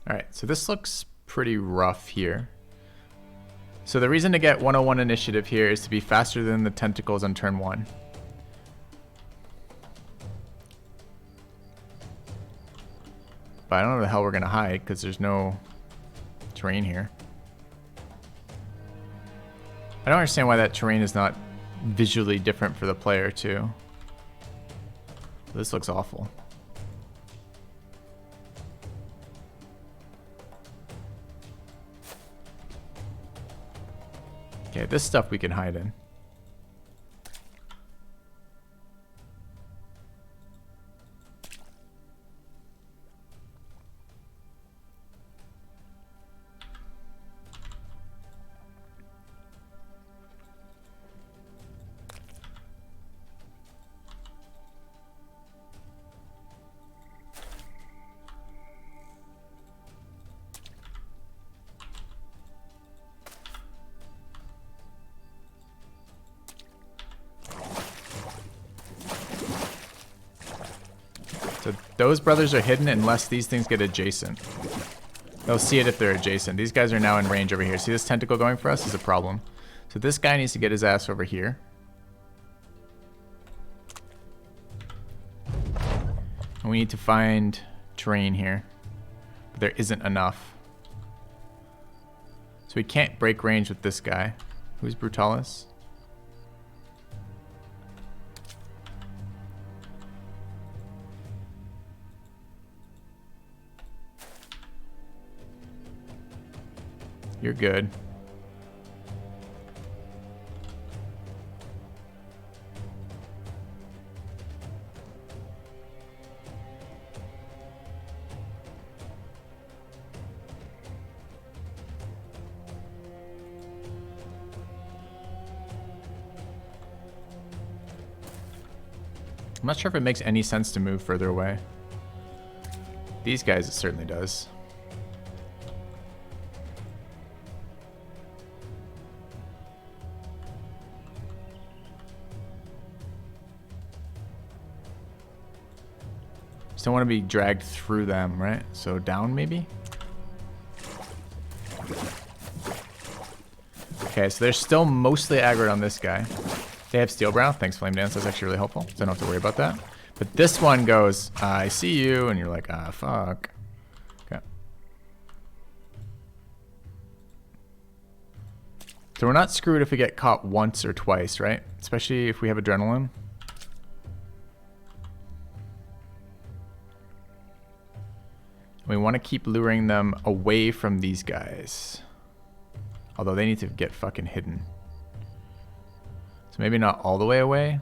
All right, so this looks pretty rough here. So the reason to get 101 initiative here is to be faster than the tentacles on turn 1. But I don't know where the hell we're going to hide because there's no terrain here. I don't understand why that terrain is not visually different for the player too. This looks awful. Okay, this stuff we can hide in. So those brothers are hidden unless these things get adjacent. They'll see it if they're adjacent. These guys are now in range over here. See this tentacle going for us is a problem. So this guy needs to get his ass over here. And we need to find terrain here. But there isn't enough. So we can't break range with this guy. Who's Brutalis? You're good. I'm not sure if it makes any sense to move further away. These guys, it certainly does. Just don't want to be dragged through them, right? So down, maybe? Okay, so they're still mostly aggroed on this guy. They have Steel Brow. Thanks, Flame Dance. That's actually really helpful. So I don't have to worry about that. But this one goes, I see you, and you're like, ah, fuck. Okay. So we're not screwed if we get caught once or twice, right? Especially if we have Adrenaline. We want to keep luring them away from these guys. Although they need to get fucking hidden. So maybe not all the way away.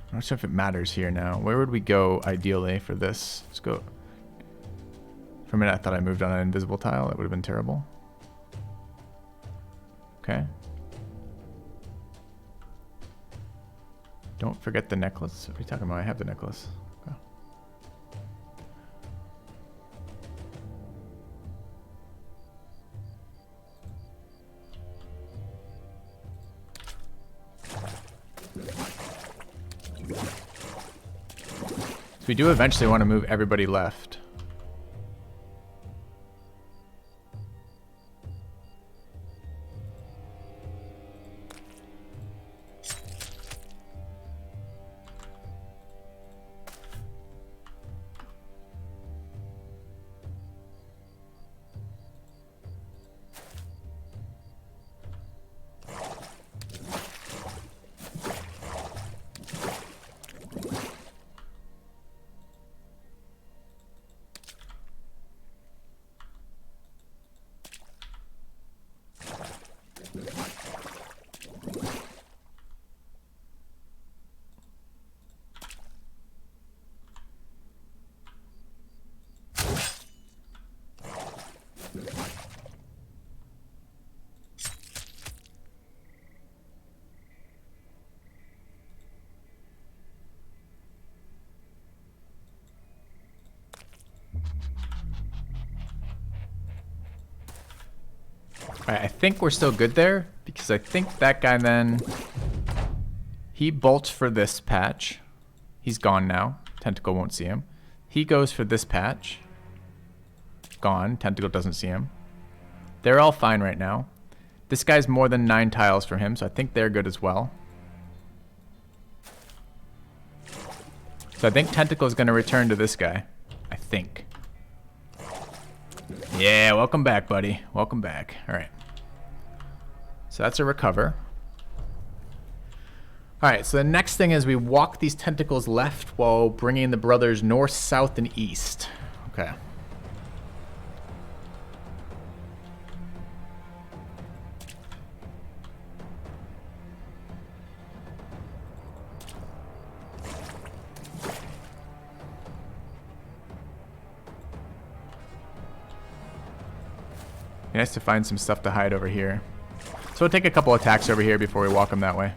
I'm not sure if it matters here now. Where would we go ideally for this? Let's go. For a minute I thought I moved on an invisible tile. That would have been terrible. Okay. Don't forget the necklace. What are you talking about? I have the necklace. Okay. So we do eventually want to move everybody left. Alright, I think we're still good there, because I think that guy then, he bolts for this patch. He's gone now. Tentacle won't see him. He goes for this patch. Gone. Tentacle doesn't see him. They're all fine right now. This guy's more than 9 tiles from him, so I think they're good as well. So I think Tentacle is going to return to this guy. I think. Yeah, welcome back, buddy. Welcome back. All right. So that's a recover. All right, so the next thing is we walk these tentacles left while bringing the brothers north, south, and east. Okay. Nice to find some stuff to hide over here. So we'll take a couple attacks over here before we walk them that way.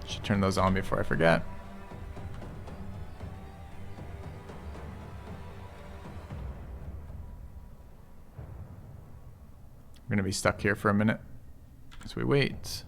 Should turn those on before I forget. We're gonna be stuck here for a minute as we wait.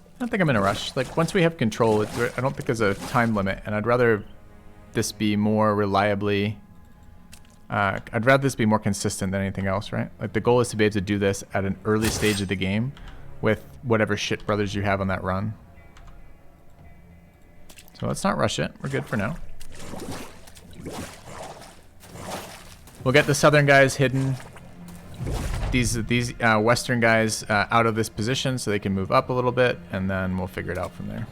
I don't think I'm in a rush. Like, once we have control, I don't think there's a time limit, and I'd rather this be more reliably... I'd rather this be more consistent than anything else, right? Like, the goal is to be able to do this at an early stage of the game with whatever shit brothers you have on that run. So let's not rush it. We're good for now. We'll get the southern guys hidden. These western guys out of this position so they can move up a little bit, and then we'll figure it out from there.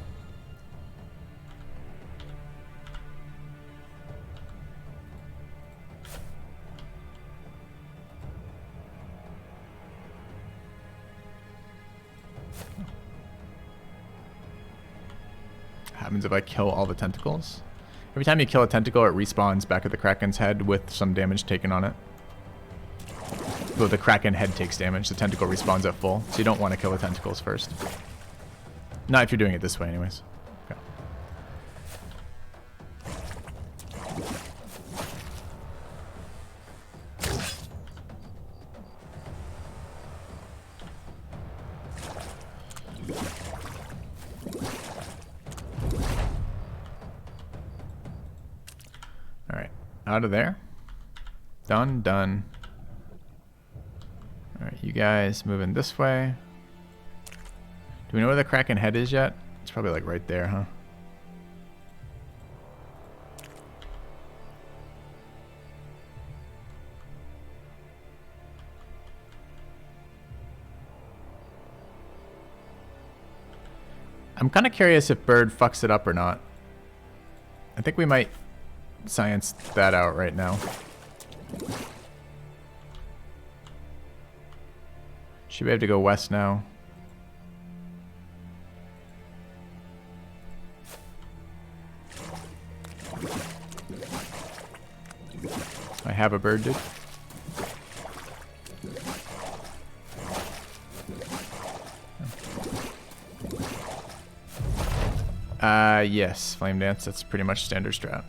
What happens if I kill all the tentacles? Every time you kill a tentacle, it respawns back at the Kraken's head with some damage taken on it. Though the Kraken head takes damage, the tentacle respawns at full, so you don't want to kill the tentacles first. Not if you're doing it this way anyways. Okay. Alright, out of there. Done, done. Alright, you guys moving this way. Do we know where the Kraken head is yet? It's probably like right there, huh? I'm kind of curious if Bird fucks it up or not. I think we might science that out right now. Should be able to go west now. I have a bird, dude. Yes, Flame Dance, that's pretty much standard strat.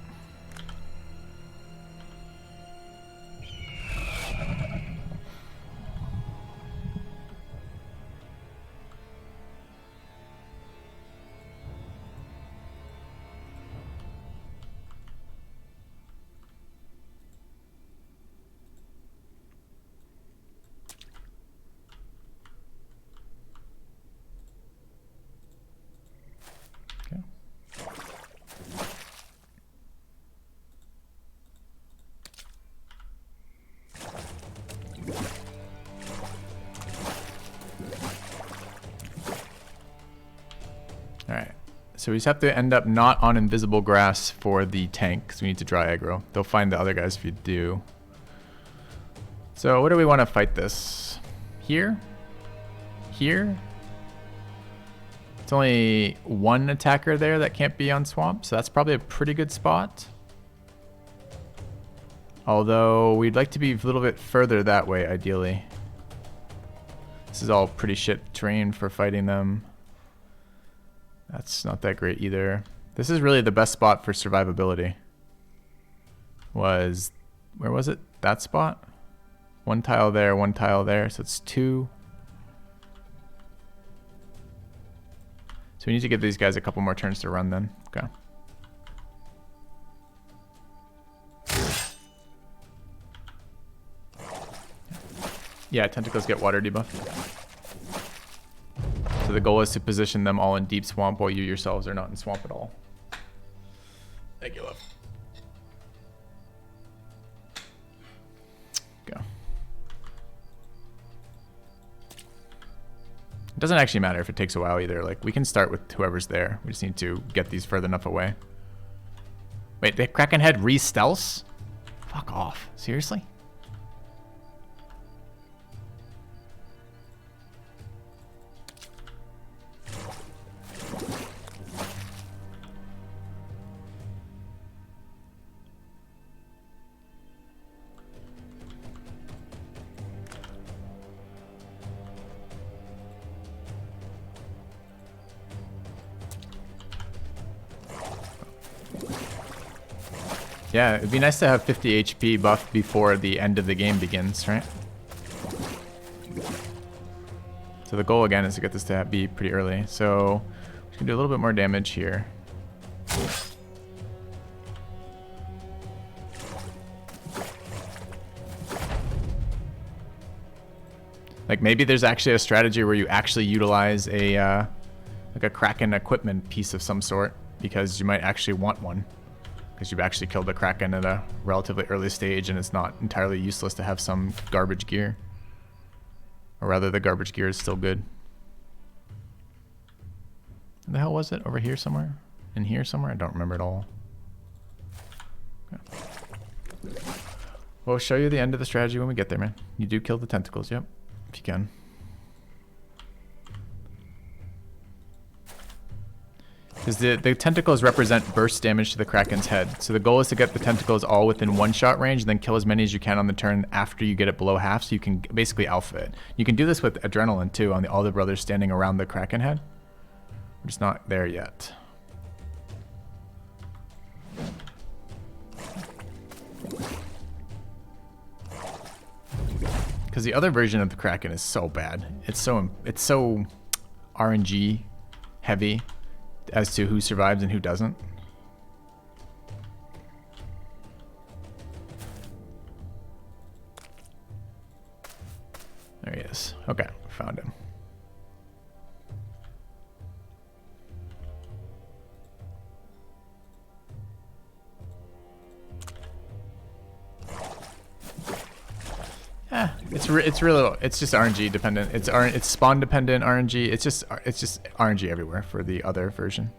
So we just have to end up not on invisible grass for the tank, because we need to draw aggro. They'll find the other guys if you do. So what do we want to fight this? Here? Here? It's only one attacker there that can't be on swamp, so that's probably a pretty good spot. Although we'd like to be a little bit further that way, ideally. This is all pretty shit terrain for fighting them. That's not that great either. This is really the best spot for survivability. Where was it? That spot? One tile there, so it's 2. So we need to give these guys a couple more turns to run then. Okay. Yeah, tentacles get water debuff. So the goal is to position them all in deep swamp while you yourselves are not in swamp at all. Thank you, love. Go. It doesn't actually matter if it takes a while either. Like, we can start with whoever's there. We just need to get these further enough away. Wait, the Kraken head re-stealths? Fuck off. Seriously? Yeah, it'd be nice to have 50 HP buff before the end of the game begins, right? So the goal again is to get this to be pretty early. So we can do a little bit more damage here. Like maybe there's actually a strategy where you actually utilize a like a Kraken equipment piece of some sort, because you might actually want one. Because you've actually killed the Kraken at a relatively early stage and it's not entirely useless to have some garbage gear. Or rather, the garbage gear is still good. Where the hell was it? Over here somewhere? In here somewhere? I don't remember at all. Okay. We'll show you the end of the strategy when we get there, man. You do kill the tentacles, yep. If you can. Because the tentacles represent burst damage to the Kraken's head. So the goal is to get the tentacles all within one-shot range and then kill as many as you can on the turn after you get it below half, so you can basically alpha it. You can do this with Adrenaline too, on the all the brothers standing around the Kraken head. We're just not there yet. Because the other version of the Kraken is so bad. It's so RNG heavy as to who survives and who doesn't. There he is. Okay, found him. It's just RNG dependent. It's spawn dependent RNG. It's just RNG everywhere for the other version.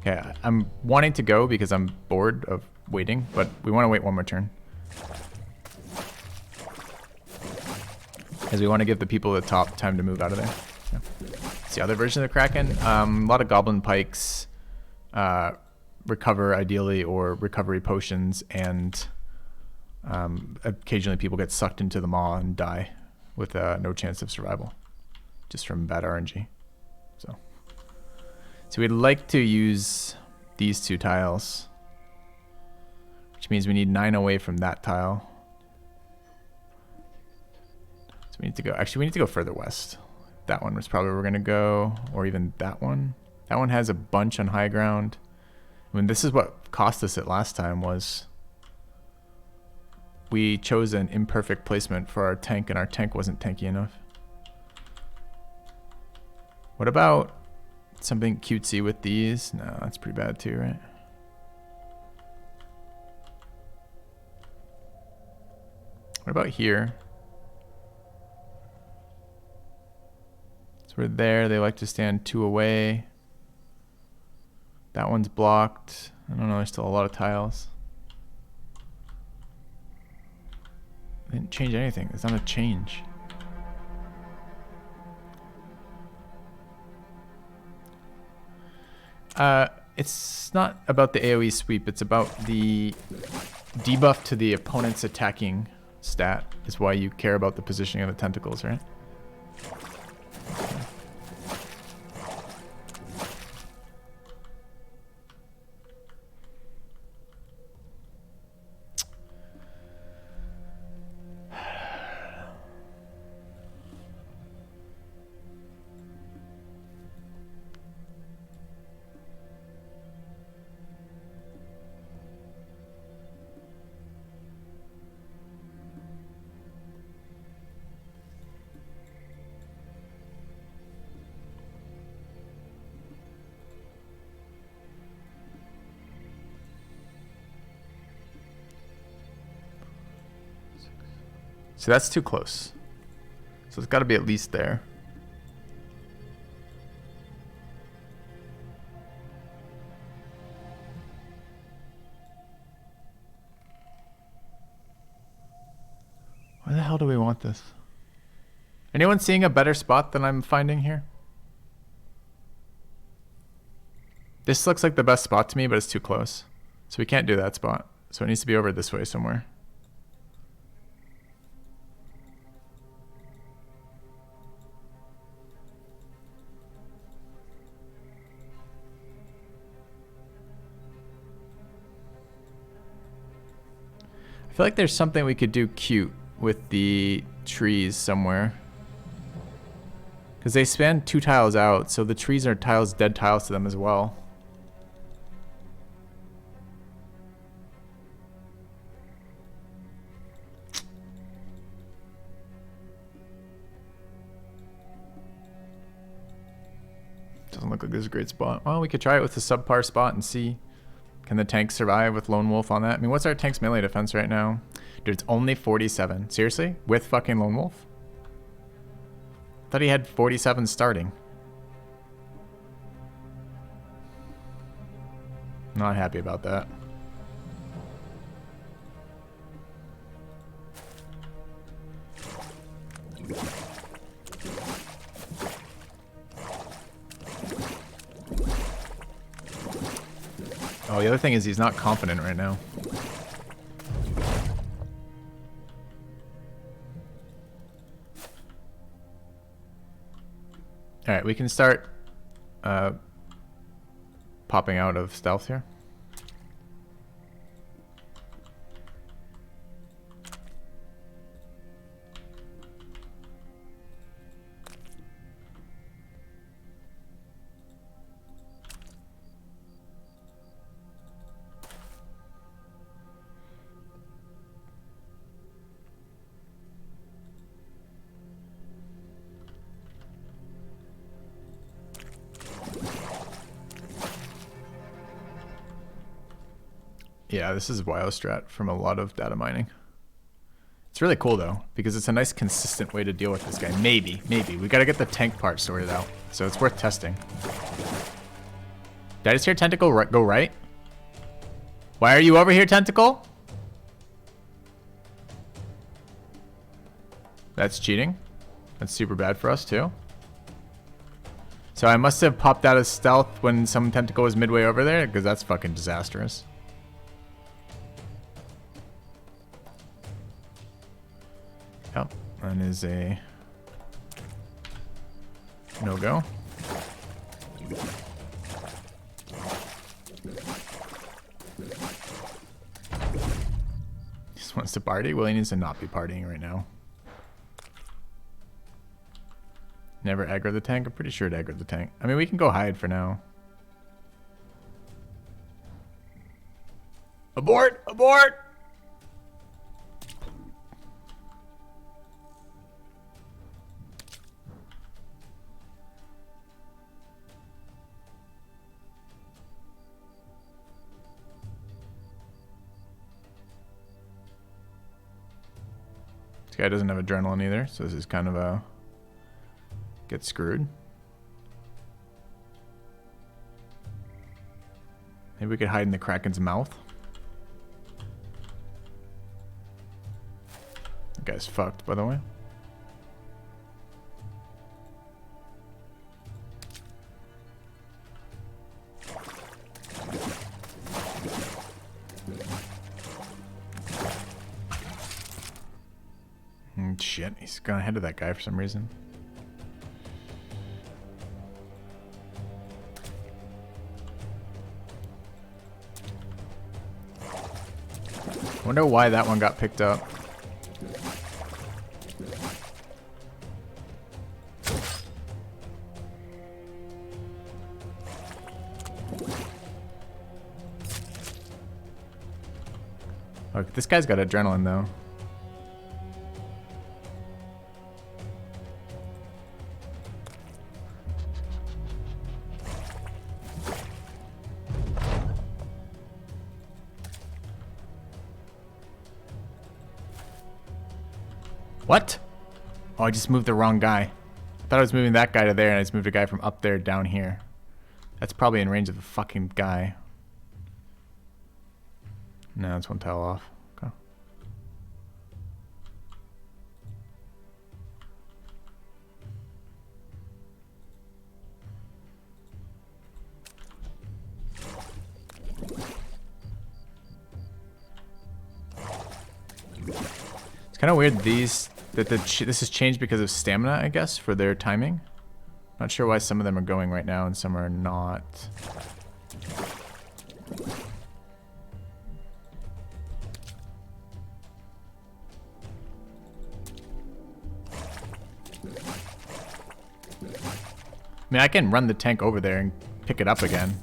Okay, I'm wanting to go because I'm bored of waiting, but we want to wait one more turn. Because we want to give the people at the top time to move out of there. Yeah. It's the other version of the Kraken. A lot of Goblin Pikes, recover ideally, or recovery potions, and occasionally people get sucked into the maw and die with no chance of survival, just from bad RNG. So we'd like to use these 2 tiles, which means we need 9 away from that tile. So we need to go, actually we need to go further west. That one was probably where we're gonna go, or even that one. That one has a bunch on high ground. I mean, this is what cost us it last time, was we chose an imperfect placement for our tank and our tank wasn't tanky enough. What about something cutesy with these? No, that's pretty bad too, right? What about here? So we're there. They like to stand 2 away. That one's blocked. I don't know. There's still a lot of tiles. They didn't change anything. It's not a change. It's not about the AoE sweep. It's about the debuff to the opponent's attacking stat is why you care about the positioning of the tentacles, right? So that's too close. So it's got to be at least there. Where the hell do we want this? Anyone seeing a better spot than I'm finding here? This looks like the best spot to me, but it's too close. So we can't do that spot. So it needs to be over this way somewhere. I feel like there's something we could do cute with the trees somewhere. Because they span 2 tiles out, so the trees are tiles, dead tiles to them as well. Doesn't look like this is a great spot. Well, we could try it with a subpar spot and see. Can the tank survive with Lone Wolf on that? I mean, what's our tank's melee defense right now? Dude, it's only 47. Seriously? With fucking Lone Wolf? I thought he had 47 starting. Not happy about that. Oh, the other thing is he's not confident right now. Alright, we can start popping out of stealth here. Yeah, this is WoW strat from a lot of data mining. It's really cool though, because it's a nice consistent way to deal with this guy. Maybe. We gotta get the tank part sorted out, so it's worth testing. Did I just hear Tentacle go right? Why are you over here, Tentacle? That's cheating. That's super bad for us too. So I must have popped out of stealth when some Tentacle was midway over there, because that's fucking disastrous. Yep, that is a no-go. Just wants to party? Well, he needs to not be partying right now. Never aggro the tank? I'm pretty sure it aggroed the tank. I mean, we can go hide for now. Abort! Abort! This guy doesn't have adrenaline either, so this is kind of a get screwed. Maybe we could hide in the Kraken's mouth. That guy's fucked, by the way. Shit, he's gone ahead of that guy for some reason. Wonder why that one got picked up. Look, this guy's got adrenaline though. What? Oh, I just moved the wrong guy. I thought I was moving that guy to there, and I just moved a guy from up there down here. That's probably in range of the fucking guy. No, it's one tile off. Okay. It's kind of weird this has changed because of stamina, I guess, for their timing. Not sure why some of them are going right now and some are not. I mean, I can run the tank over there and pick it up again.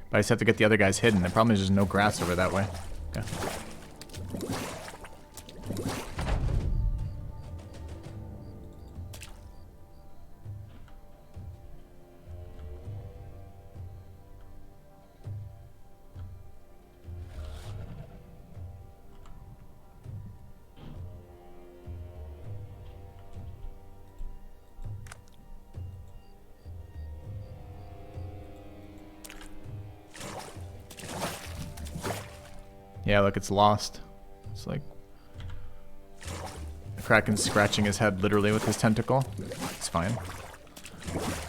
But I just have to get the other guys hidden. The problem is there's no grass over that way. Okay. Yeah, look, it's lost. It's like the Kraken's scratching his head literally with his tentacle. It's fine.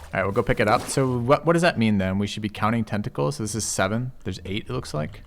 Alright, we'll go pick it up. So what does that mean then? We should be counting tentacles. So this is 7. There's 8, it looks like.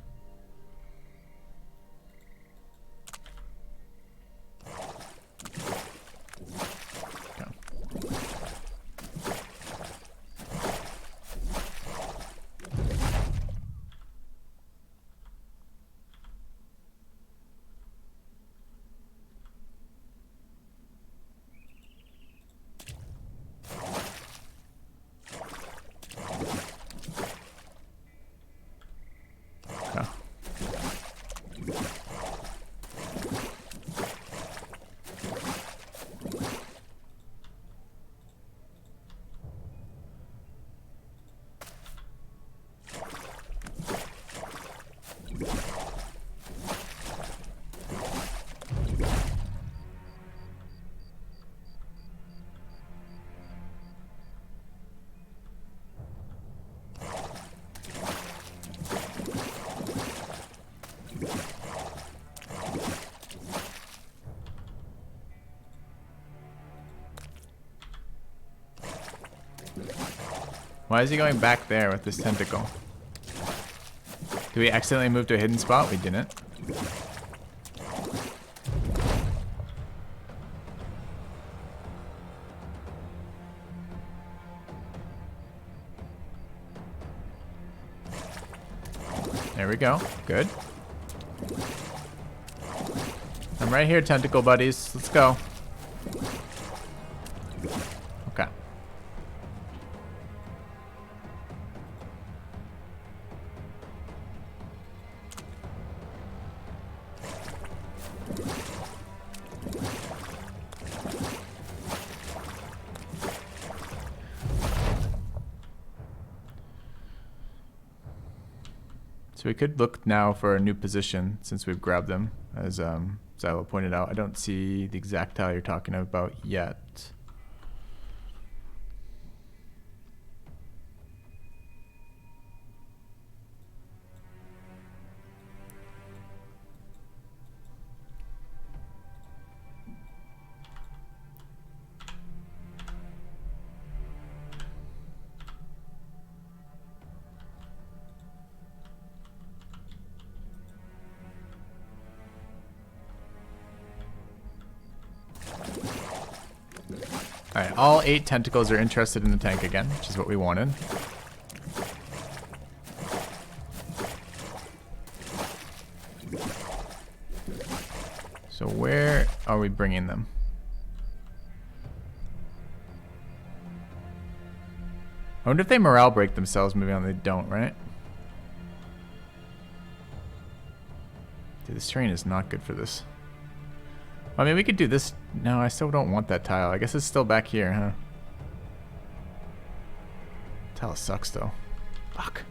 Why is he going back there with this tentacle? Did we accidentally move to a hidden spot? We didn't. There we go. Good. I'm right here, tentacle buddies. Let's go. Okay. So we could look now for a new position since we've grabbed them, as Xylo pointed out. I don't see the exact tile you're talking about yet. Alright, all 8 tentacles are interested in the tank again, which is what we wanted. So where are we bringing them? I wonder if they morale break themselves moving on. They don't, right? Dude, this terrain is not good for this. I mean, we could do this. No, I still don't want that tile. I guess it's still back here, huh? Tile sucks, though. Fuck.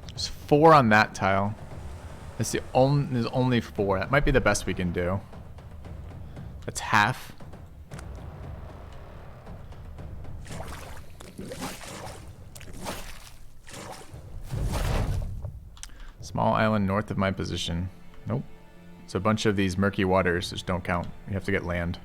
There's 4 on that tile. That's the only. There's only 4. That might be the best we can do. That's half. Small island north of my position. Nope. It's a bunch of these murky waters which don't count. You have to get land.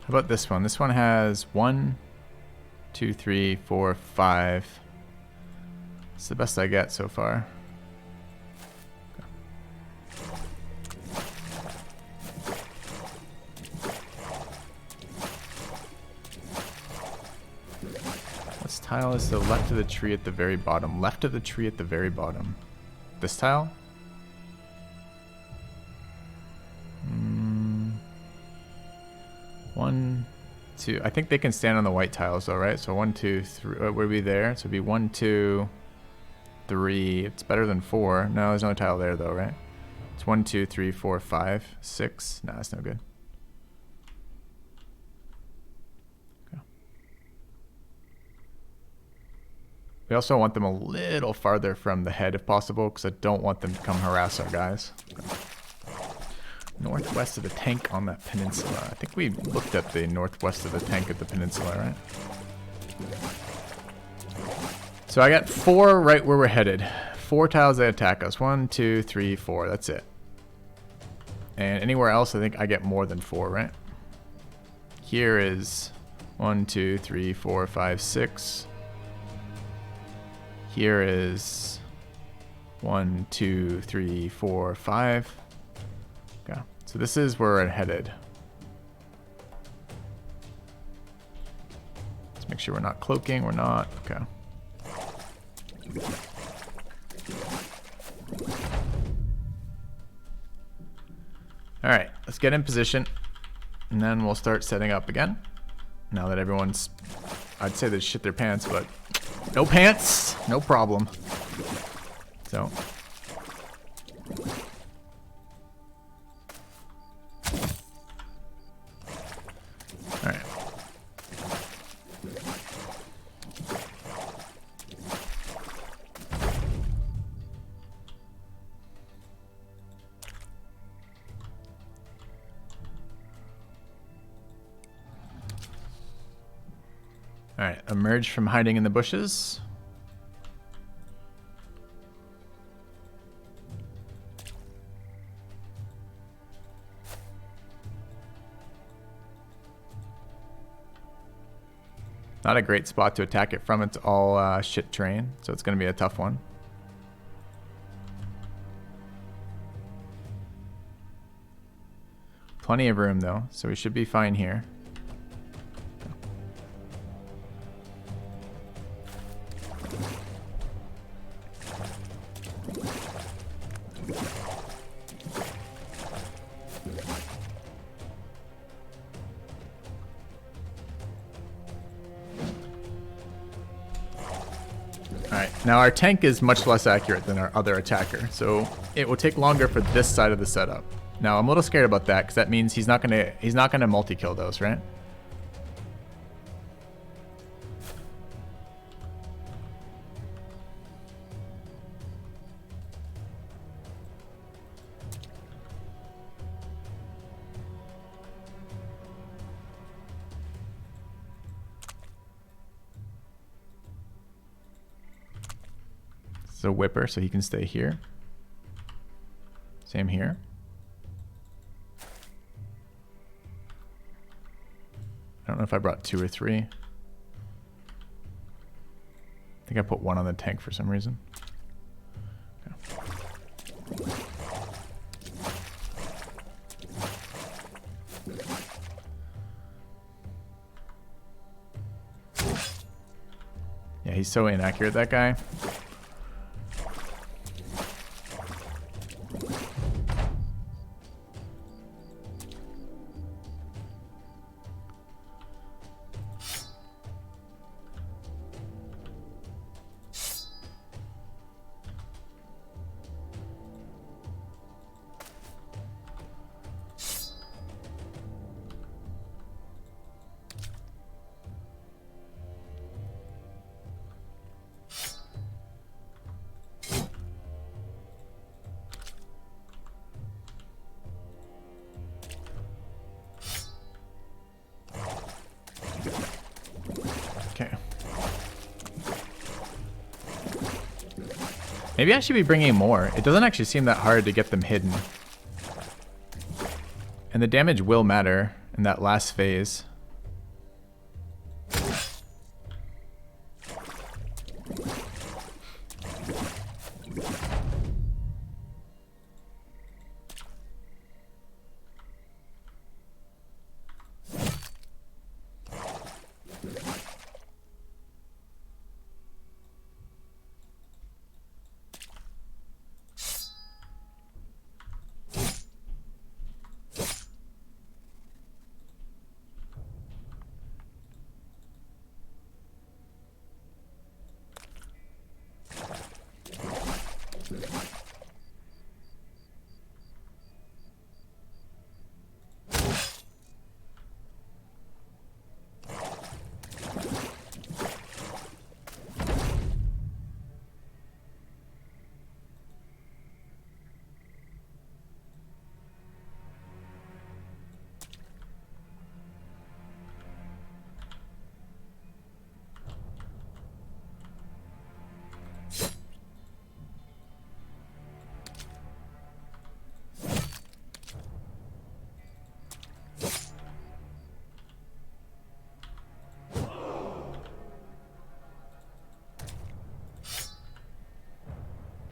How about this one? This one has 1, 2, 3, 4, 5. It's the best I get so far. This tile is the left of the tree at the very bottom. Left of the tree at the very bottom. This tile? 1, 2. I think they can stand on the white tiles though, right? So 1, 2, 3. Would be there? So it'd be 1, 2, 3. It's better than 4. No, there's no tile there though, right? It's 1, 2, 3, 4, 5, 6. Nah, that's no good. Okay. We also want them a little farther from the head if possible, because I don't want them to come harass our guys. Okay. Northwest of the tank on that peninsula. I think we looked at the northwest of the tank at the peninsula, right? So I got 4 right where we're headed. 4 tiles that attack us. 1, 2, 3, 4. That's it. And anywhere else, I think I get more than 4, right? Here is 1, 2, 3, 4, 5, 6. Here is 1, 2, 3, 4, 5. Okay, so this is where we're headed. Let's make sure we're not cloaking. We're not. Okay. All right, let's get in position, and then we'll start setting up again. Now that everyone's, I'd say they shit their pants, but no pants, no problem. So. Alright, emerge from hiding in the bushes. Not a great spot to attack it from. It's all shit terrain, so it's going to be a tough one. Plenty of room though, so we should be fine here. Now our tank is much less accurate than our other attacker, so it will take longer for this side of the setup. Now I'm a little scared about that because that means he's not gonna multi-kill those, right? a whipper, so he can stay here. Same here. I don't know if I brought 2 or 3. I think I put 1 on the tank for some reason. Okay. Yeah, he's so inaccurate, that guy. Maybe I should be bringing more. It doesn't actually seem that hard to get them hidden. And the damage will matter in that last phase.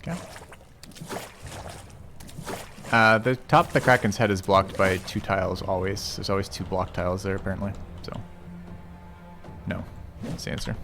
Okay. The top of the Kraken's head is blocked by 2 tiles always. There's always 2 block tiles there apparently. So, no, that's the answer.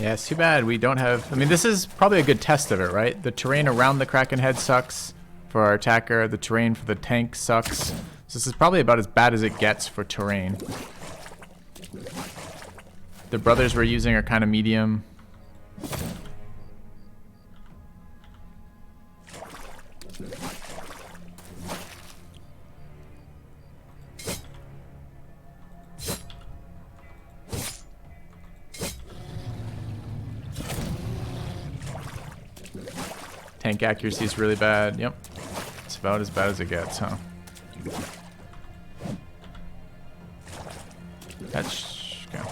Yeah, it's too bad we don't have... I mean, this is probably a good test of it, right? The terrain around the Kraken head sucks for our attacker. The terrain for the tank sucks. So this is probably about as bad as it gets for terrain. The brothers we're using are kind of medium. Tank accuracy is really bad. Yep. It's about as bad as it gets, huh? That's... okay.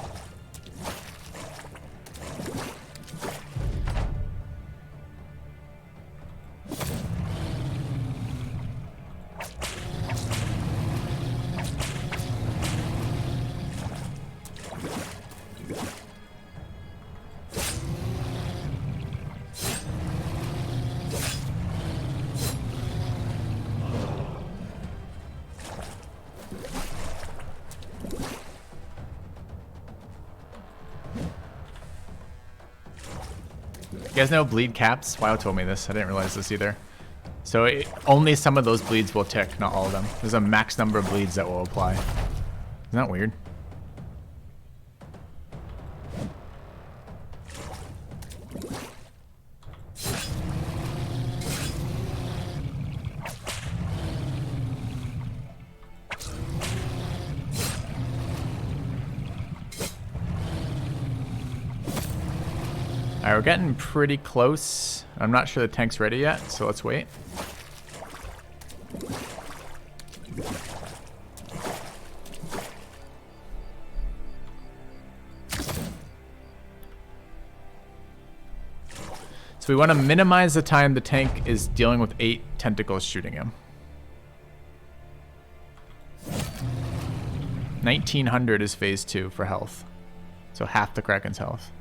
You guys know bleed caps? Wow told me this. I didn't realize this either. So only some of those bleeds will tick, not all of them. There's a max number of bleeds that will apply. Isn't that weird? Alright, we're getting pretty close. I'm not sure the tank's ready yet, so let's wait. So we want to minimize the time the tank is dealing with 8 tentacles shooting him. 1900 is phase 2 for health. So half the Kraken's health.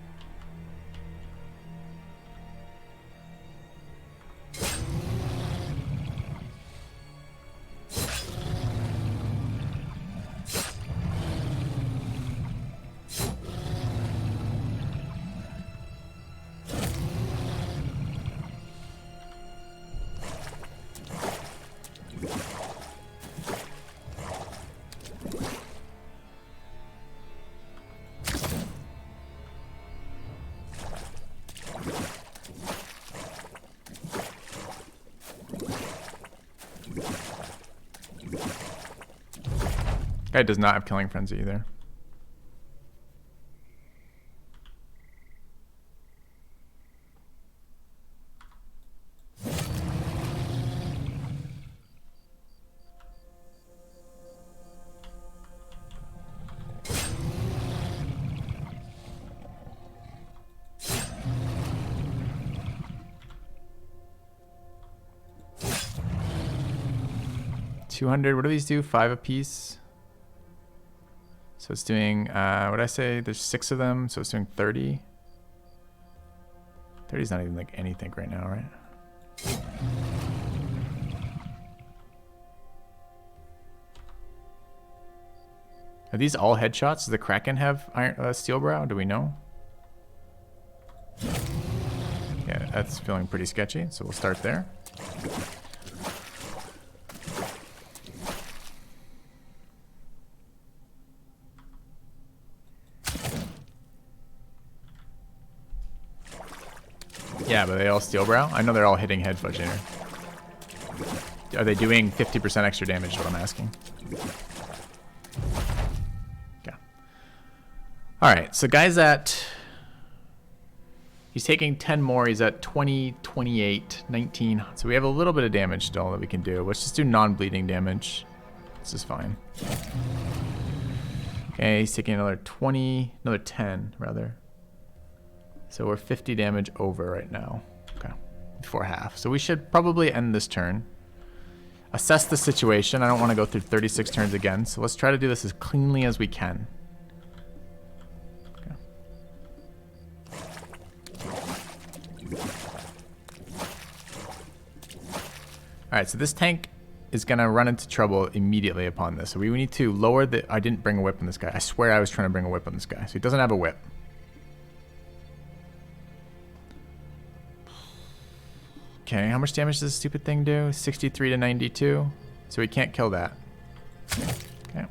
Guy does not have Killing Frenzy either. $200. What do these do? 5 apiece. So it's doing, what did I say? There's 6 of them, so it's doing 30. 30 is not even like anything right now, right? Are these all headshots? Does the Kraken have Steel Brow? Do we know? Yeah, that's feeling pretty sketchy, so we'll start there. Yeah, but they all Steel Brow? I know they're all hitting Head Fudge here. Are they doing 50% extra damage is what I'm asking. Okay. Alright, so guy's at... He's taking 10 more. He's at 20, 28, 19. So we have a little bit of damage still that we can do. Let's just do non-bleeding damage. This is fine. Okay, he's taking another 20, another 10 rather. So we're 50 damage over right now. Okay, before half. So we should probably end this turn. Assess the situation. I don't want to go through 36 turns again. So let's try to do this as cleanly as we can. Okay. Alright, so this tank is going to run into trouble immediately upon this. So we need to lower the... I didn't bring a whip on this guy. I swear I was trying to bring a whip on this guy. So he doesn't have a whip. Okay, how much damage does this stupid thing do? 63 to 92. So we can't kill that. Okay.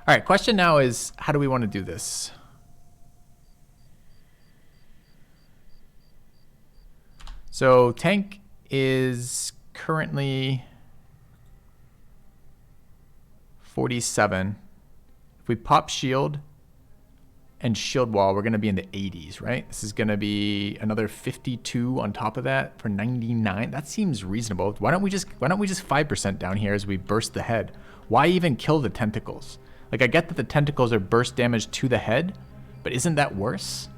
Alright, question now is, how do we want to do this? So tank is currently 47. If we pop shield and shield wall, we're going to be in the 80s, right? This is going to be another 52 on top of that for 99. That seems reasonable. Why don't we just 5% down here as we burst the head? Why even kill the tentacles? Like, I get that the tentacles are burst damage to the head, but isn't that worse?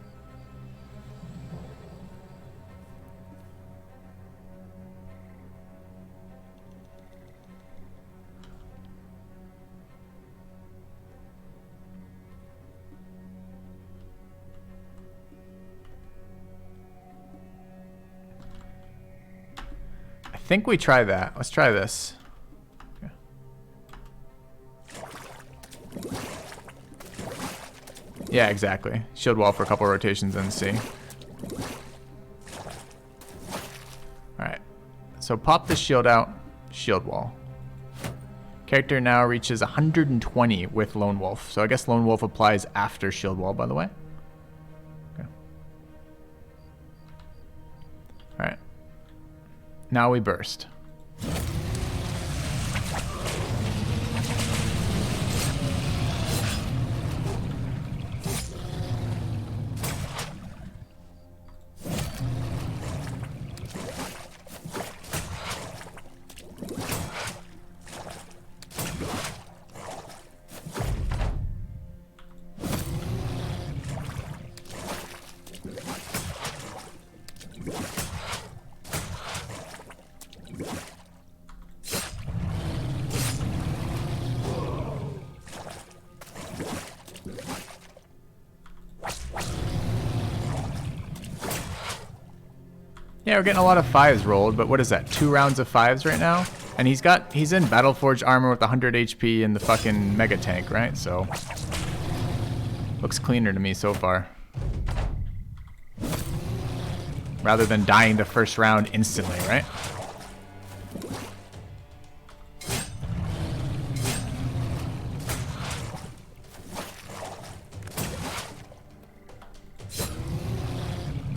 I think we try that. Let's try this. Okay. Yeah, exactly. Shield wall for a couple rotations and see. Alright. So pop the shield out, shield wall. Character now reaches 120 with Lone Wolf. So I guess Lone Wolf applies after shield wall, by the way. Okay. Alright. Now we burst. Yeah, we're getting a lot of 5s rolled, but what is that? 2 rounds of 5s right now? And he's in Battleforged armor with 100 HP and the fucking mega tank, right? So looks cleaner to me so far. Rather than dying the first round instantly, right?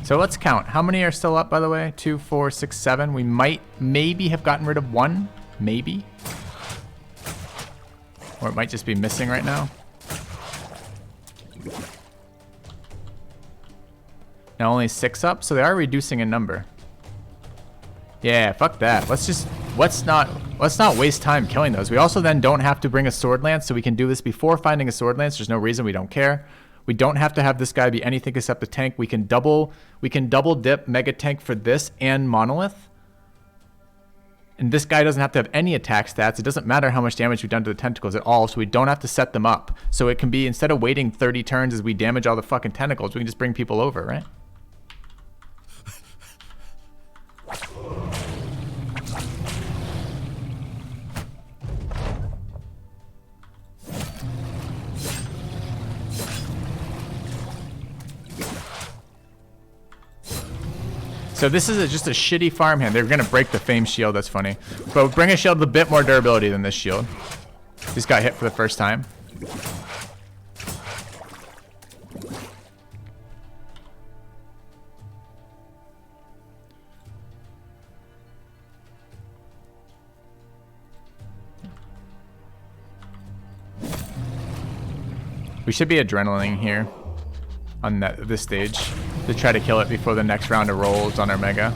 So let's count. How many are still up, by the way? 2, 4, 6, 7. We might maybe have gotten rid of 1. Maybe. Or it might just be missing right now. Now only 6 up, so they are reducing in number. Yeah, fuck that. Let's not waste time killing those. We also then don't have to bring a sword lance, so we can do this before finding a sword lance. There's no reason, we don't care. We don't have to have this guy be anything except a tank. We can double dip mega tank for this and monolith. And this guy doesn't have to have any attack stats. It doesn't matter how much damage we've done to the tentacles at all, so we don't have to set them up. So it can be, instead of waiting 30 turns as we damage all the fucking tentacles, we can just bring people over, right? So this is just a shitty farmhand. They're going to break the Fame shield. That's funny. But bring a shield with a bit more durability than this shield. Just got hit for the first time. We should be adrenalining here on this stage to try to kill it before the next round of rolls on our mega.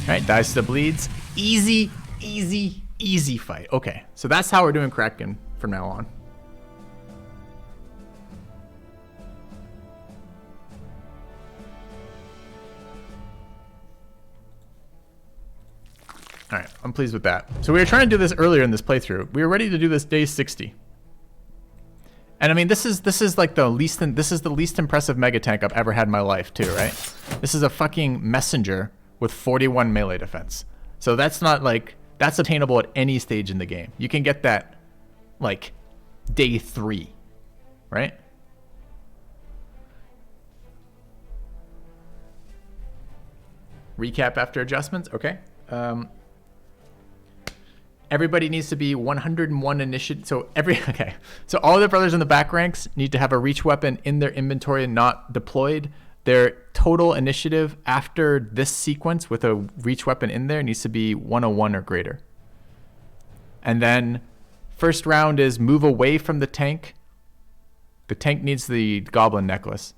Alright, dies to the bleeds. Easy, easy, easy fight. Okay, so that's how we're doing Kraken from now on. Alright, I'm pleased with that. So we were trying to do this earlier in this playthrough. We were ready to do this day 60. And I mean, this is like the least impressive mega tank I've ever had in my life too, right? This is a fucking messenger with 41 melee defense. So that's not like, that's attainable at any stage in the game. You can get that like day 3, right? Recap after adjustments, okay. Everybody needs to be 101 initiative. So So all the brothers in the back ranks need to have a reach weapon in their inventory and not deployed. Their total initiative after this sequence with a reach weapon in there needs to be 101 or greater. And then first round is move away from the tank. The tank needs the goblin necklace.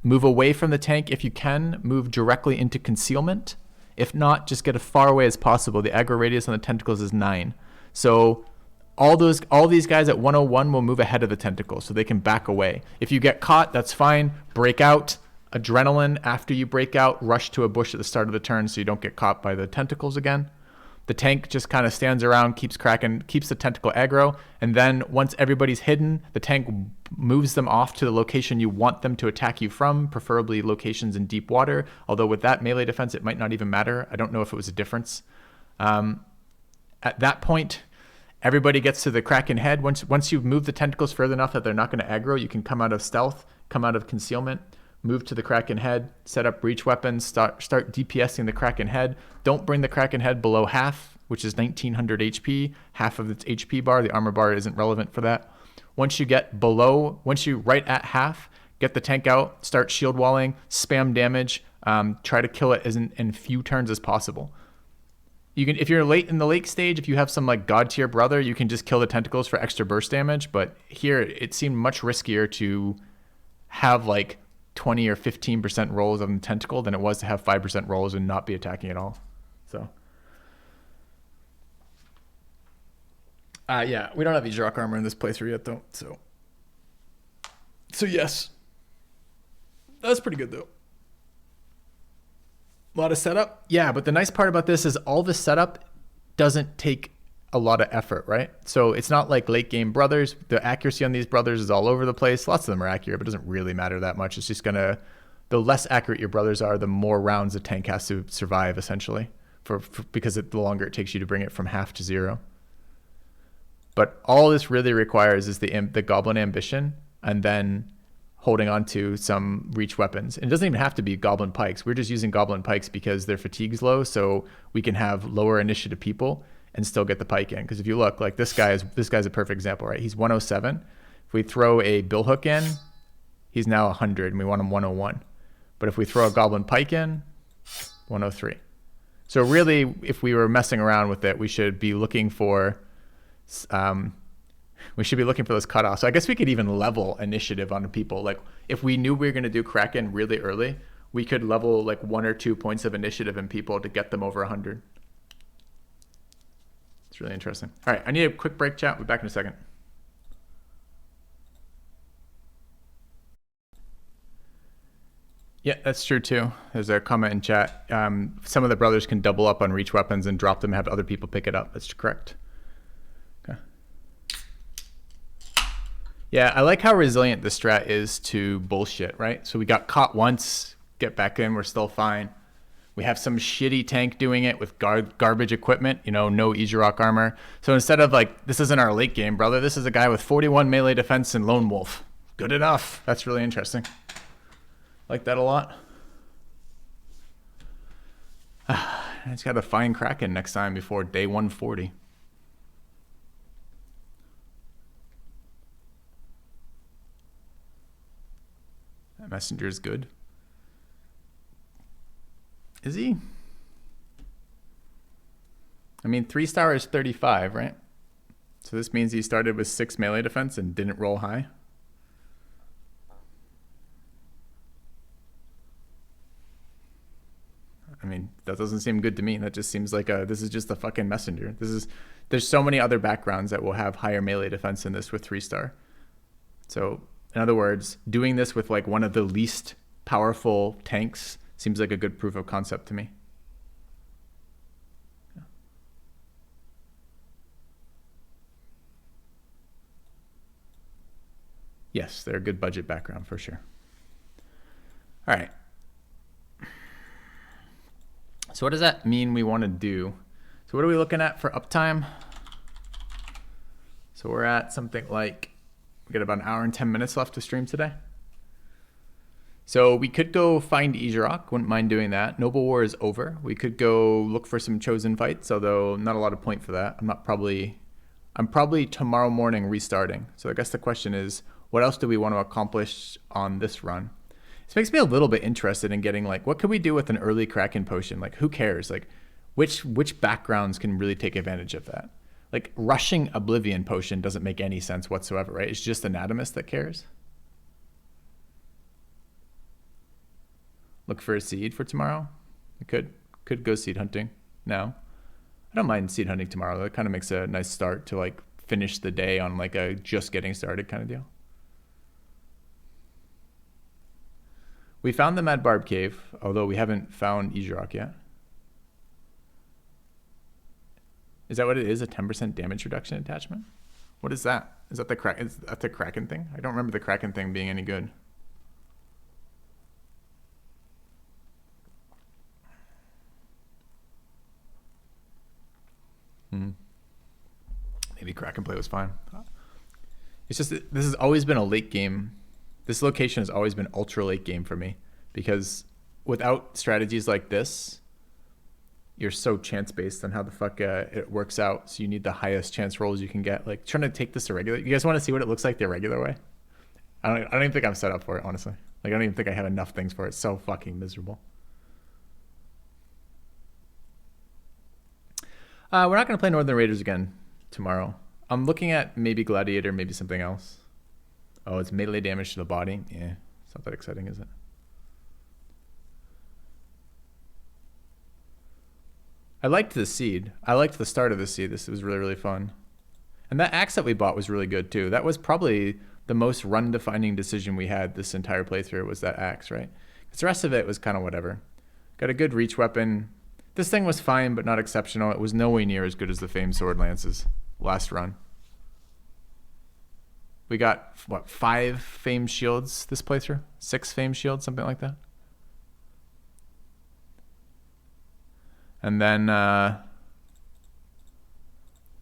Move away from the tank if you can. Move directly into concealment. If not, just get as far away as possible. The aggro radius on the tentacles is 9. So all these guys at 101 will move ahead of the tentacles so they can back away. If you get caught, that's fine. Break out. Adrenaline after you break out. Rush to a bush at the start of the turn so you don't get caught by the tentacles again. The tank just kind of stands around, keeps cracking, keeps the tentacle aggro, and then once everybody's hidden, the tank moves them off to the location you want them to attack you from, preferably locations in deep water. Although with that melee defense, it might not even matter. I don't know if it was a difference. At that point, Everybody gets to the Kraken head. Once you've moved the tentacles further enough that they're not going to aggro, you can come out of stealth, come out of concealment, move to the Kraken head, set up breach weapons, start DPSing the Kraken head. Don't bring the Kraken head below half, which is 1900 HP, half of its HP bar. The armor bar isn't relevant for that. Once you right at half, get the tank out, start shield walling, spam damage, try to kill it as in few turns as possible. You can, if you're late in the lake stage, if you have some like god tier brother, you can just kill the tentacles for extra burst damage. But here it seemed much riskier to have like 20 or 15% rolls on the tentacle than it was to have 5% rolls and not be attacking at all. So, yeah, we don't have Ejrock armor in this playthrough yet though. So yes, that's pretty good though. A lot of setup. Yeah, but the nice part about this is all the setup doesn't take a lot of effort, right? So it's not like late game brothers. The accuracy on these brothers is all over the place. Lots of them are accurate, but it doesn't really matter that much. It's just the less accurate your brothers are, the more rounds the tank has to survive essentially because the longer it takes you to bring it from half to 0. But all this really requires is the Goblin Ambition and then holding on to some reach weapons. And it doesn't even have to be Goblin Pikes. We're just using Goblin Pikes because their fatigue's low, so we can have lower initiative people and still get the pike in. Because if you look, like this guy's a perfect example, right? He's 107. If we throw a billhook in, he's now 100, and we want him 101. But if we throw a Goblin Pike in, 103. So really, if we were messing around with it, we should be looking for those cutoffs. So I guess we could even level initiative on people. Like if we knew we were going to do Kraken really early, we could level like 1 or 2 points of initiative in people to get them over 100. It's really interesting. All right, I need a quick break, chat. We'll be back in a second. Yeah, that's true too. There's a comment in chat. Some of the brothers can double up on reach weapons and drop them and have other people pick it up. That's correct. Okay. Yeah, I like how resilient the strat is to bullshit, right? So we got caught once, get back in, we're still fine. We have some shitty tank doing it with garbage equipment, no Ejrock armor. So instead of like, this isn't our late game, brother, this is a guy with 41 melee defense and Lone Wolf. Good enough. That's really interesting. Like that a lot. I just got to find Kraken next time before day 140. That messenger is good. Is he? I mean, 3-star is 35, right? So this means he started with 6 melee defense and didn't roll high. I mean, that doesn't seem good to me. That just seems like this is just a fucking messenger. There's so many other backgrounds that will have higher melee defense than this with 3-star. So in other words, doing this with like one of the least powerful tanks seems like a good proof of concept to me. Yeah. Yes, they're a good budget background for sure. All right. So what does that mean we want to do? So what are we looking at for uptime? So we're at something like, we got about an hour and 10 minutes left to stream today. So we could go find Ejrock, wouldn't mind doing that. Noble War is over. We could go look for some chosen fights, although not a lot of point for that. I'm probably tomorrow morning restarting. So I guess the question is, what else do we want to accomplish on this run? This makes me a little bit interested in getting like, what could we do with an early Kraken potion? Like who cares? Like which backgrounds can really take advantage of that? Like rushing Oblivion potion doesn't make any sense whatsoever, right? It's just Anatomist that cares. Look for a seed for tomorrow. I could go seed hunting now. I don't mind seed hunting tomorrow. That kind of makes a nice start to like finish the day on like a just getting started kind of deal. We found the Mad Barb Cave, although we haven't found Ejrock yet. Is that what it is? A 10% damage reduction attachment? What is that? Is that the Kraken thing? I don't remember the Kraken thing being any good. Maybe Kraken play was fine. It's just this has always been a late game. This location has always been ultra late game for me because without strategies like this, you're so chance based on how the fuck it works out. So you need the highest chance rolls you can get. Like trying to take this to regular. You guys want to see what it looks like the regular way? I don't even think I'm set up for it, honestly. Like I don't even think I have enough things for it. It's so fucking miserable. We're not going to play Northern Raiders again tomorrow. I'm looking at maybe Gladiator, maybe something else. Oh, it's melee damage to the body. Yeah, it's not that exciting, is it? I liked the seed. I liked the start of the seed. This was really, really fun. And that axe that we bought was really good too. That was probably the most run-defining decision we had this entire playthrough was that axe, right? Because the rest of it was kind of whatever. Got a good reach weapon. This thing was fine, but not exceptional. It was nowhere near as good as the famed sword lances last run. We got, what, 5 famed shields this playthrough? 6 famed shields, something like that. And then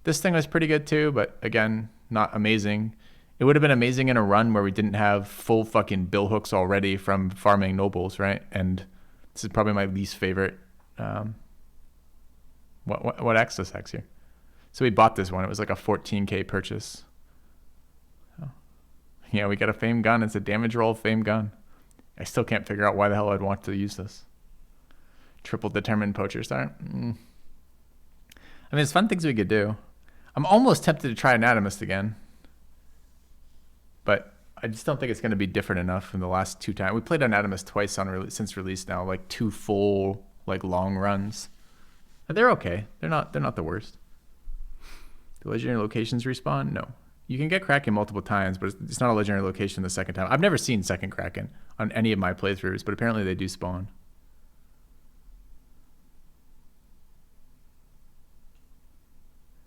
this thing was pretty good too, but again, not amazing. It would have been amazing in a run where we didn't have full fucking bill hooks already from farming nobles, right? And this is probably my least favorite. What access hex here? So we bought this one. It was like a 14K purchase. Oh. Yeah, we got a famed gun. It's a damage roll famed gun. I still can't figure out why the hell I'd want to use this. Triple determined poacher star. I mean, it's fun things we could do. I'm almost tempted to try Anatomist again. But I just don't think it's going to be different enough from the last 2 times. We played Anatomist twice since release now, like 2 full, like long runs. And they're okay. They're not the worst. Do legendary locations respawn? No. You can get Kraken multiple times, but it's not a legendary location the second time. I've never seen second Kraken on any of my playthroughs, but apparently they do spawn.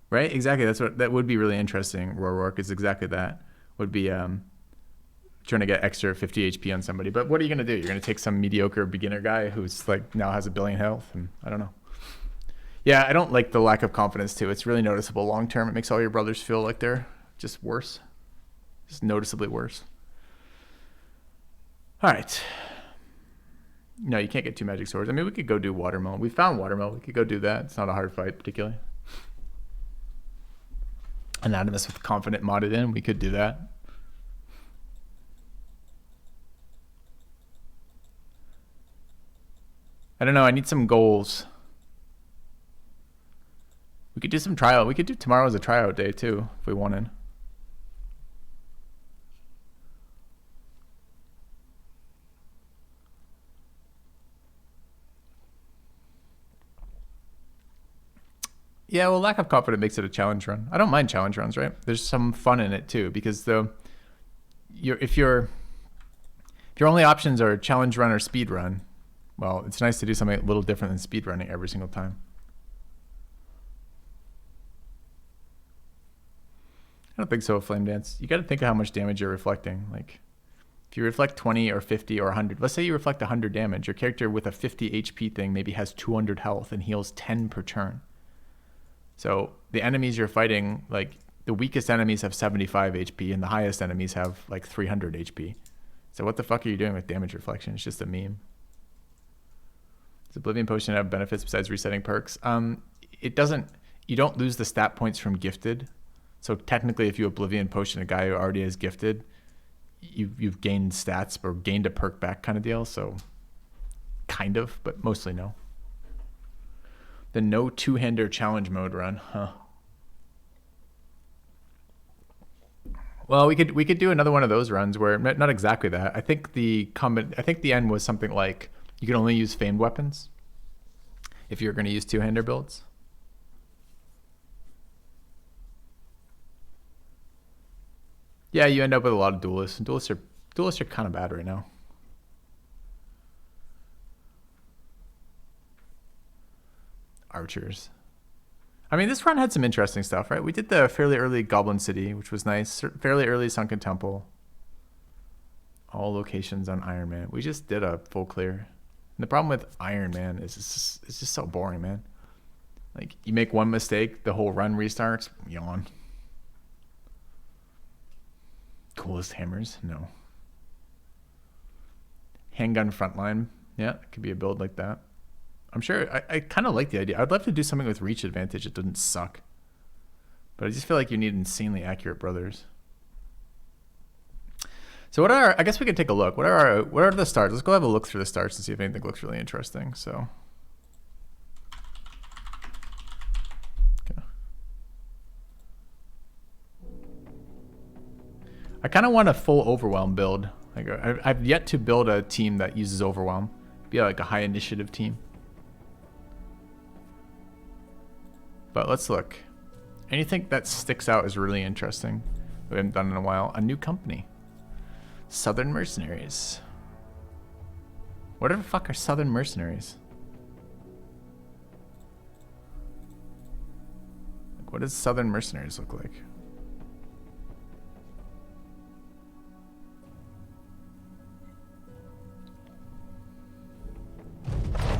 Right? Exactly. That would be really interesting. Roark is exactly that. Would be trying to get extra 50 HP on somebody. But what are you going to do? You're going to take some mediocre beginner guy who's like now has 1 billion health, and I don't know. Yeah, I don't like the lack of confidence too. It's really noticeable long term. It makes all your brothers feel like they're just worse. Just noticeably worse. All right. No, you can't get 2 magic swords. I mean, we could go do Watermill. We found Watermill. We could go do that. It's not a hard fight particularly. Anatomist with confident modded in. We could do that. I don't know. I need some goals. We could do some trial. We could do tomorrow as a tryout day too, if we wanted. Yeah, well, lack of confidence makes it a challenge run. I don't mind challenge runs, right? There's some fun in it too, because if your only options are challenge run or speed run, well, it's nice to do something a little different than speed running every single time. I don't think so, Flame Dance. You got to think of how much damage you're reflecting. Like, if you reflect 20 or 50 or 100, let's say you reflect 100 damage, your character with a 50 HP thing maybe has 200 health and heals 10 per turn. So the enemies you're fighting, like the weakest enemies have 75 HP and the highest enemies have like 300 HP. So what the fuck are you doing with damage reflection? It's just a meme. Does Oblivion Potion have benefits besides resetting perks? It doesn't. You don't lose the stat points from gifted. So technically, if you Oblivion Potion a guy who already is gifted, you've gained stats or gained a perk back kind of deal. So kind of, but mostly no. The no two-hander challenge mode run, huh? Well, we could do another one of those runs where not exactly that. I think the end was something like you can only use famed weapons if you're going to use two-hander builds. Yeah, you end up with a lot of duelists. And duelists are kind of bad right now. Archers. I mean, this run had some interesting stuff, right? We did the fairly early Goblin City, which was nice. Fairly early Sunken Temple. All locations on Iron Man. We just did a full clear. And the problem with Iron Man is it's just so boring, man. Like, you make one mistake, the whole run restarts. Yawn. coolest hammers? No. Handgun frontline. Yeah, it could be a build like that. I'm sure. I kind of like the idea. I'd love to do something with reach advantage that doesn't suck. But I just feel like you need insanely accurate brothers. So what are, I guess we could take a look. What are the starts? Let's go have a look through the starts and see if anything looks really interesting. So. Okay. I kind of want a full overwhelm build. Like I've yet to build a team that uses overwhelm. Be like a high initiative team. But let's look. Anything that sticks out is really interesting. We haven't done in a while. A new company. Southern Mercenaries. Whatever the fuck are Southern Mercenaries? Like, what does Southern Mercenaries look like?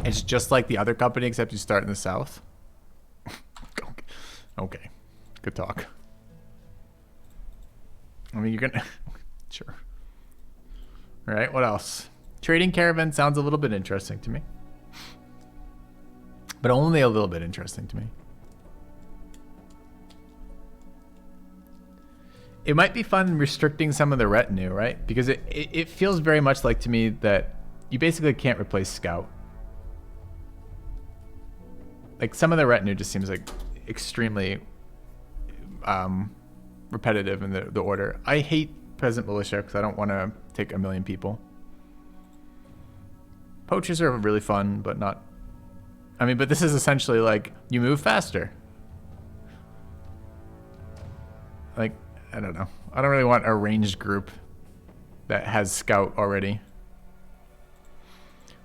It's just like the other company, except you start in the south. Okay, good talk. I mean, you're gonna... Sure. All right, what else? Trading caravan sounds a little bit interesting to me. But only a little bit interesting to me. It might be fun restricting some of the retinue, right? Because it feels very much like to me that you basically can't replace Scout. Like, some of the retinue just seems like extremely repetitive in the order. I hate Peasant Militia because I don't want to take 1 million people. Poachers are really fun, but not... I mean, but this is essentially like, you move faster. Like, I don't know. I don't really want a ranged group that has Scout already.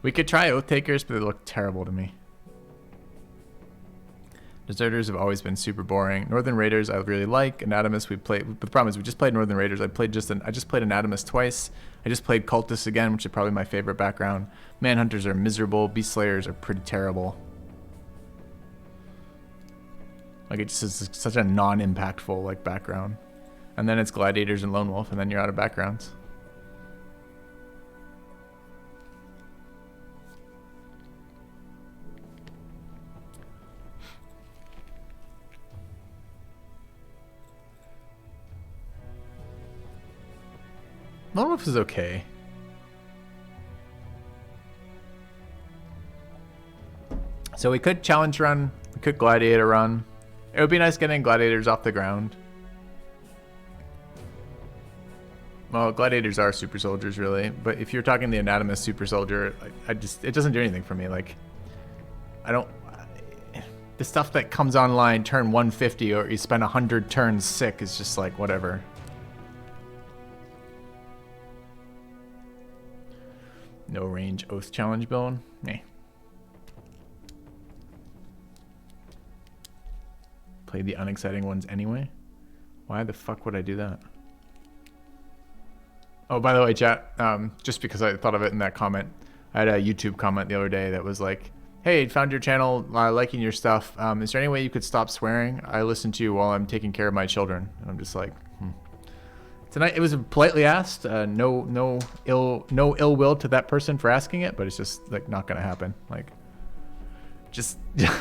We could try Oath Takers, but they look terrible to me. Deserters have always been super boring. Northern Raiders I really like. Anatomists we played. But the problem is we just played Northern Raiders. I just played Anatomist twice. I just played Cultists again, which is probably my favorite background. Manhunters are miserable. Beast Slayers are pretty terrible. Like, it just is such a non-impactful like background. And then it's Gladiators and Lone Wolf, and then you're out of backgrounds. Lone Wolf is okay. So we could challenge run. We could gladiator run. It would be nice getting gladiators off the ground. Well, gladiators are super soldiers, really. But if you're talking the anatomist super soldier, it doesn't do anything for me. Like, I don't... The stuff that comes online turn 150 or you spend 100 turns sick is just like, whatever. No range Oath challenge build? Meh. Play the unexciting ones anyway? Why the fuck would I do that? Oh, by the way, chat, just because I thought of it in that comment, I had a YouTube comment the other day that was like, hey, found your channel, liking your stuff. Is there any way you could stop swearing? I listen to you while I'm taking care of my children. And I'm just like, Tonight, it was politely asked. No ill will to that person for asking it, but it's just like not gonna happen. Like, just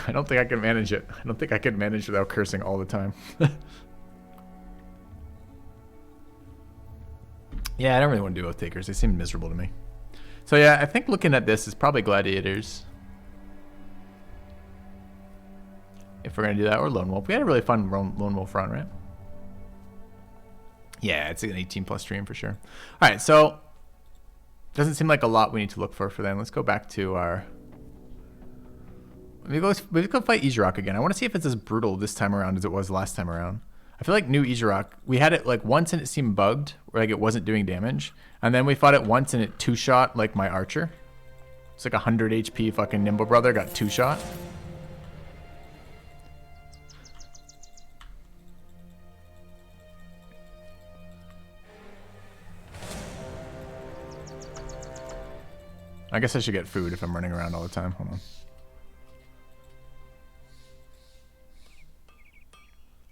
I don't think I can manage it. I don't think I could manage without cursing all the time. Yeah, I don't really want to do Oath Takers. They seem miserable to me. So yeah, I think looking at this is probably Gladiators. If we're gonna do that, or Lone Wolf. We had a really fun Lone Wolf run, right? Yeah, it's an 18+ stream for sure. All right, so doesn't seem like a lot we need to look for them. Let's go back to our... Let's go fight Izrak again. I want to see if it's as brutal this time around as it was last time around. I feel like new Izrak, we had it like once and it seemed bugged, or like it wasn't doing damage. And then we fought it once and it two-shot like my archer. It's like 100 HP fucking Nimble Brother got two-shot. I guess I should get food if I'm running around all the time. Hold on.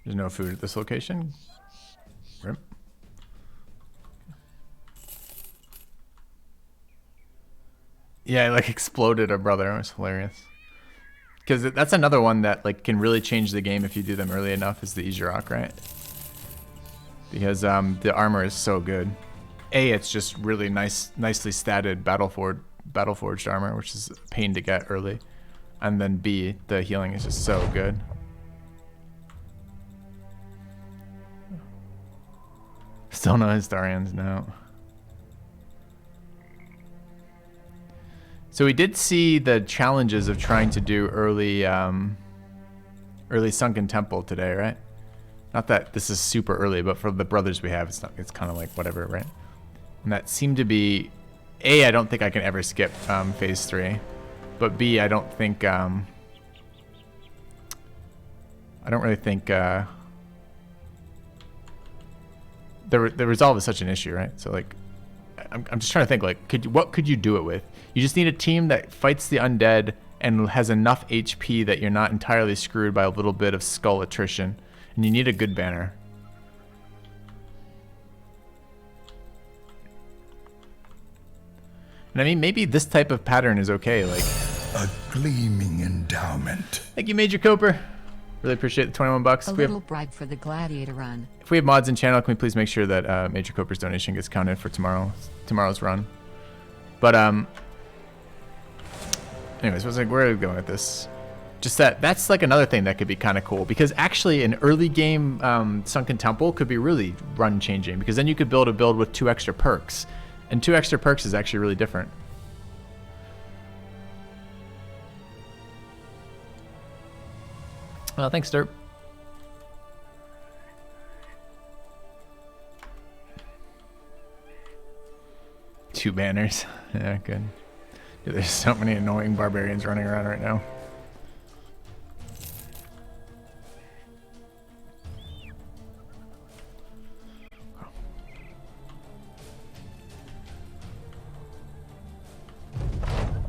There's no food at this location. Rip. Yeah, it like exploded a brother. It was hilarious. Because that's another one that like can really change the game if you do them early enough. Is the Izurok, right? Because the armor is so good. A, it's just really nicely statted Battleforged armor, which is a pain to get early. And then B, the healing is just so good. Still no Historians, no. So we did see the challenges of trying to do early Sunken Temple today, right? Not that this is super early, but for the brothers we have, it's kind of like whatever, right? And that seemed to be, A, I don't think I can ever skip phase 3, but B, I don't think, I don't really think the resolve is such an issue, right? So like, I'm just trying to think like, what could you do it with? You just need a team that fights the undead and has enough HP that you're not entirely screwed by a little bit of skull attrition, and you need a good banner. And I mean, maybe this type of pattern is okay, like a gleaming endowment. Thank you, Major Coper. Really appreciate the 21 bucks. A little bribe for the gladiator run. If we have mods in channel, can we please make sure that Major Coper's donation gets counted for tomorrow's run? But anyways, where are we going with this? Just that's like another thing that could be kind of cool, because actually an early game Sunken Temple could be really run changing, because then you could build a build with 2 extra perks, and 2 extra perks is actually really different. Well, thanks, Derp. Two banners. Yeah, good. Dude, there's so many annoying barbarians running around right now.